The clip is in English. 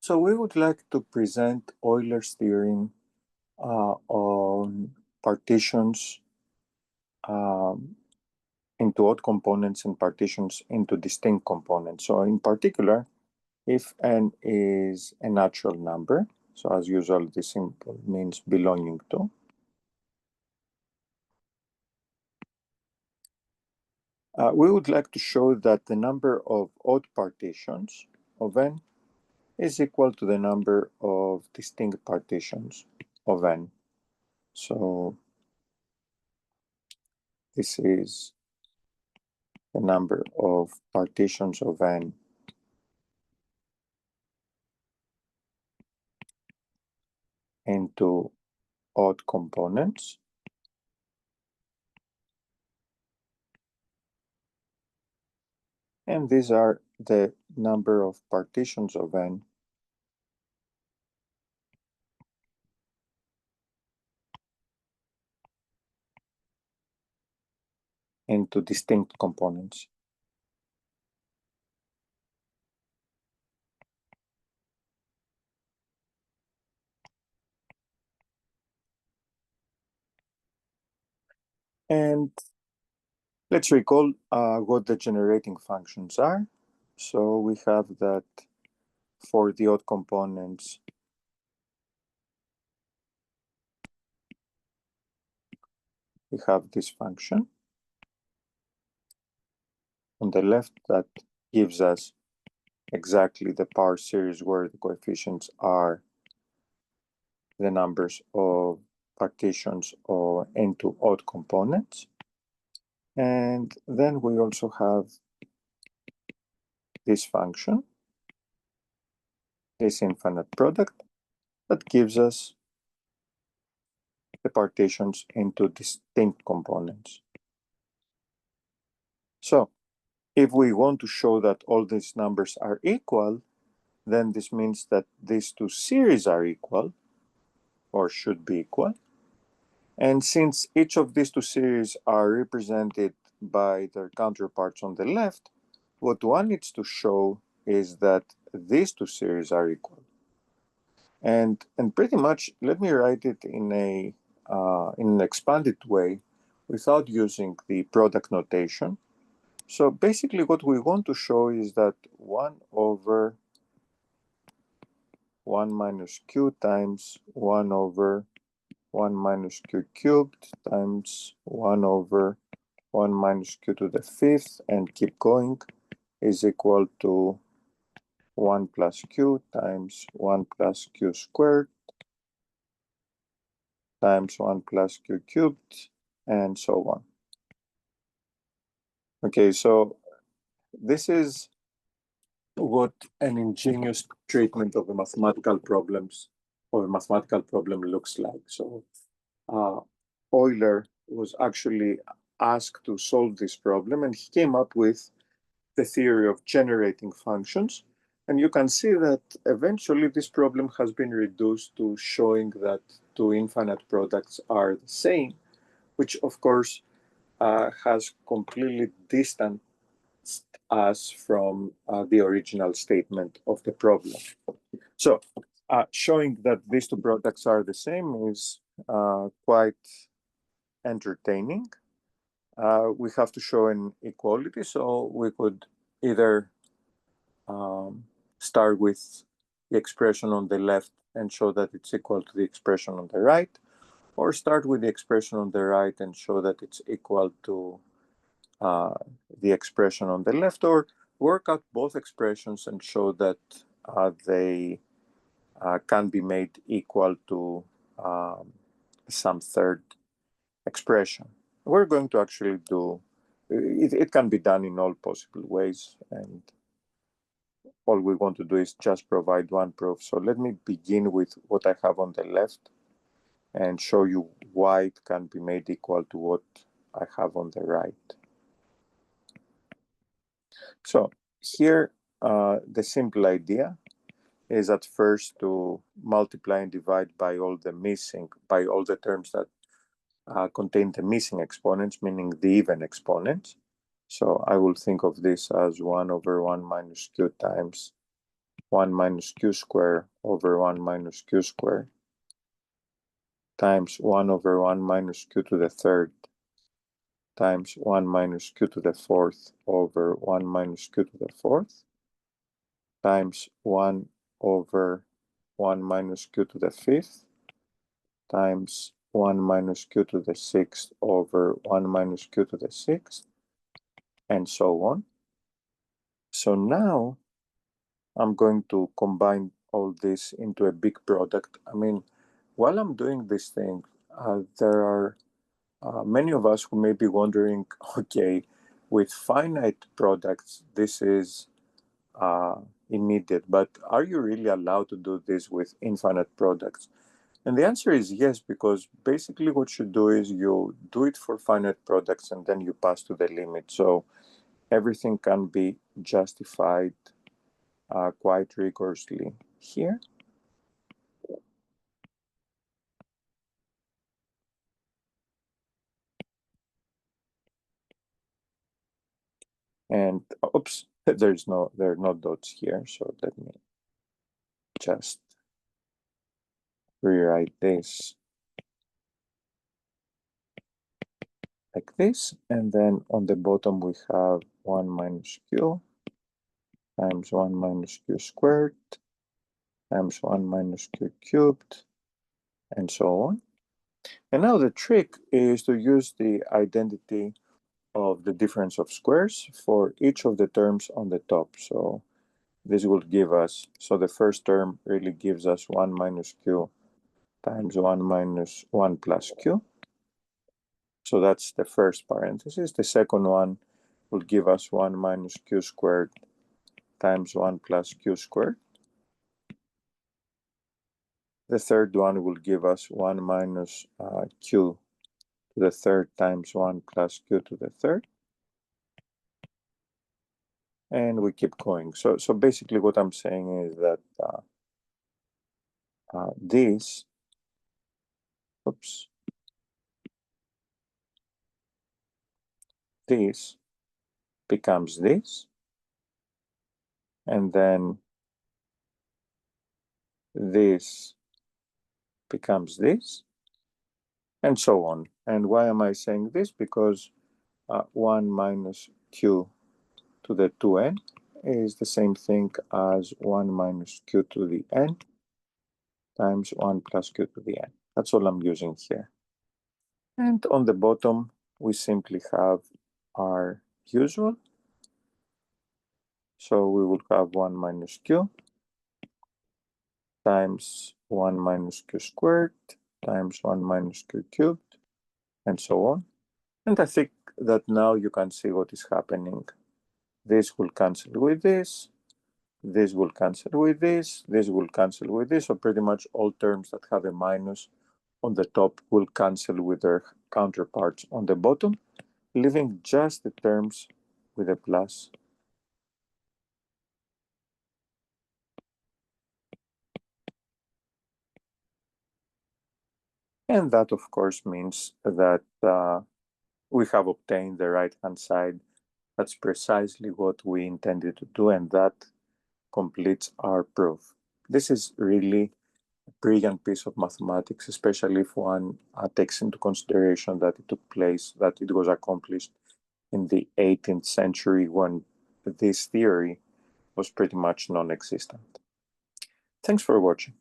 So we would like to present Euler's theorem on partitions into odd components and partitions into distinct components. So in particular, if n is a natural number, so as usual, this symbol means belonging to, we would like to show that the number of odd partitions of n is equal to the number of distinct partitions of n. So this is the number of partitions of n into odd components. And these are the number of partitions of n into distinct components. And let's recall what the generating functions are. So we have that for the odd components, we have this function on the left that gives us exactly the power series where the coefficients are the numbers of partitions or into odd components. And then we also have this function, this infinite product, that gives us the partitions into distinct components. So if we want to show that all these numbers are equal, then this means that these two series are equal, or should be equal. And since each of these two series are represented by their counterparts on the left, what one needs to show is that these two series are equal. And pretty much, let me write it in an expanded way without using the product notation. So basically what we want to show is that 1 over 1 minus q times 1 over 1 minus q cubed times 1 over 1 minus q to the fifth and keep going is equal to 1 plus q times 1 plus q squared times 1 plus q cubed and so on. Okay, so this is what an ingenious treatment of a mathematical problem looks like. So Euler was actually asked to solve this problem, and he came up with the theory of generating functions. And you can see that eventually this problem has been reduced to showing that two infinite products are the same, which of course has completely distanced us from the original statement of the problem. So showing that these two products are the same is quite entertaining. We have to show an equality, so we could either start with the expression on the left and show that it's equal to the expression on the right, or start with the expression on the right and show that it's equal to the expression on the left, or work out both expressions and show that they can be made equal to some third expression. We're going to actually do, it can be done in all possible ways, and all we want to do is just provide one proof. So let me begin with what I have on the left and show you why it can be made equal to what I have on the right. So here, the simple idea is at first to multiply and divide by all the terms that contain the missing exponents, meaning the even exponents. So I will think of this as 1 over 1 minus q times 1 minus q squared over 1 minus q squared times 1 over 1 minus q to the third times 1 minus q to the fourth over 1 minus q to the fourth times 1 over 1 minus q to the fifth times 1 minus q to the sixth over 1 minus q to the sixth, and so on. So now I'm going to combine all this into a big product. I mean, while I'm doing this thing, there are many of us who may be wondering, okay, with finite products, this is immediate, but are you really allowed to do this with infinite products? And the answer is yes, because basically what you do is you do it for finite products and then you pass to the limit. So everything can be justified quite rigorously here. And oops, there are no dots here. So let me just rewrite this like this. And then on the bottom, we have 1 minus q times 1 minus q squared times 1 minus q cubed, and so on. And now the trick is to use the identity of the difference of squares for each of the terms on the top. So this will give us, so the first term really gives us 1 minus q times 1 minus 1 plus q. So that's the first parenthesis. The second one will give us 1 minus q squared times 1 plus q squared. The third one will give us 1 minus q to the third times 1 plus q to the third. And we keep going. So basically what I'm saying is that this becomes this, and then this becomes this, and so on. And why am I saying this? Because 1 minus q to the 2n is the same thing as 1 minus q to the n times 1 plus q to the n. That's all I'm using here. And on the bottom, we simply have our usual. So we will have 1 minus q times 1 minus q squared times 1 minus q cubed, and so on. And I think that now you can see what is happening. This will cancel with this will cancel with this will cancel with this. So pretty much all terms that have a minus on the top will cancel with their counterparts on the bottom, leaving just the terms with a plus. And that, of course, means that we have obtained the right-hand side. That's precisely what we intended to do, and that completes our proof. This is really a brilliant piece of mathematics, especially if one takes into consideration that it took place, that it was accomplished in the 18th century when this theory was pretty much non-existent. Thanks for watching.